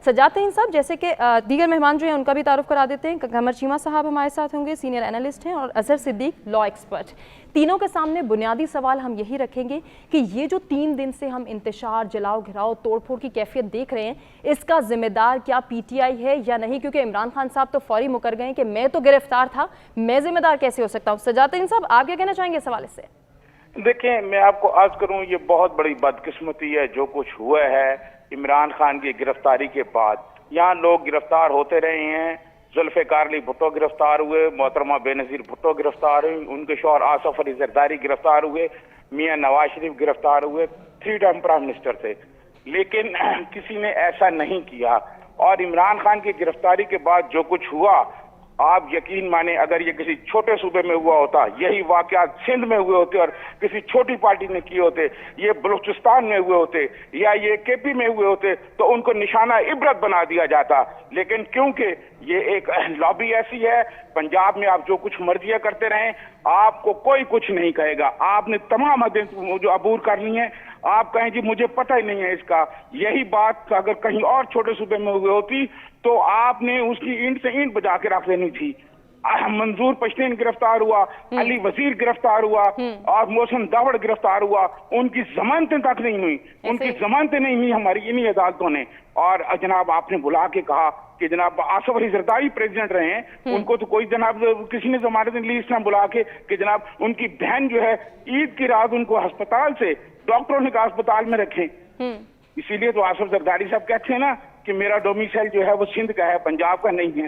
सजातीन साहब, जैसे कि दीगर मेहमान जो हैं उनका भी तारुफ करा देते हैं। कमर चीमा साहब हमारे साथ होंगे, सीनियर एनालिस्ट हैं, और अजहर सिद्दीक, लॉ एक्सपर्ट। तीनों के सामने बुनियादी सवाल हम यही रखेंगे कि ये जो 3 दिन से हम इंतशार, जलाओ घिराओ, तोड़फोड़ की कैफियत देख रहे हैं, इसका जिम्मेदार क्या पीटीआई है या नहीं? क्योंकि इमरान खान साहब तो फौरी मुकर गए कि मैं तो गिरफ्तार था, मैं जिम्मेदार कैसे हो सकता हूँ? सजातीन साहब, आप क्या कहना चाहेंगे इस हवाले से? देखिए, मैं आपको अर्ज करूं, ये बहुत बड़ी बदकिस्मती है जो कुछ हुआ है इमरान खान की गिरफ्तारी के बाद। यहाँ लोग गिरफ्तार होते रहे हैं। जुल्फ़िकार अली भुट्टो गिरफ्तार हुए, मोहतरमा बेनज़ीर भुट्टो गिरफ्तार हुई, उनके शौहर आसफ अली जरदारी गिरफ्तार हुए, मियां नवाज शरीफ गिरफ्तार हुए, 3 टाइम प्राइम मिनिस्टर थे। लेकिन किसी ने ऐसा नहीं किया। और इमरान खान की गिरफ्तारी के बाद जो कुछ हुआ, आप यकीन माने, अगर ये किसी छोटे सूबे में हुआ होता, यही वाकयात सिंध में हुए होते और किसी छोटी पार्टी ने किए होते, ये बलूचिस्तान में हुए होते या ये केपी में हुए होते, तो उनको निशाना इबरत बना दिया जाता। लेकिन क्योंकि ये एक लॉबी ऐसी है, पंजाब में आप जो कुछ मर्जियां करते रहें, आपको कोई कुछ नहीं कहेगा। आपने तमाम हदें जो अबूर करनी है, आप कहें जी मुझे पता ही नहीं है इसका। यही बात अगर कहीं और छोटे सूबे में हुई होती तो आपने उसकी ईंट से ईंट बजा के रख देनी थी। मंजूर पश्तीन गिरफ्तार हुआ, अली वजीर गिरफ्तार हुआ और मोहसिन दावड़ गिरफ्तार हुआ, उनकी जमानतें तक नहीं हुई, उनकी जमानतें नहीं हुई हमारी इन्हीं अदालतों ने। और जनाब आपने बुला के कहा कि जनाब आसफ अली जरदारी प्रेसिडेंट रहे हैं, उनको तो कोई जनाब किसी ने जमानत नहीं ली, इस तरह बुला के कि जनाब उनकी बहन जो है ईद की रात उनको अस्पताल से डॉक्टरों ने कहा अस्पताल में रखें। इसीलिए तो आसफ जरदारी साहब कहते हैं ना कि मेरा डोमिसाइल जो है वो सिंध का है, पंजाब का नहीं है।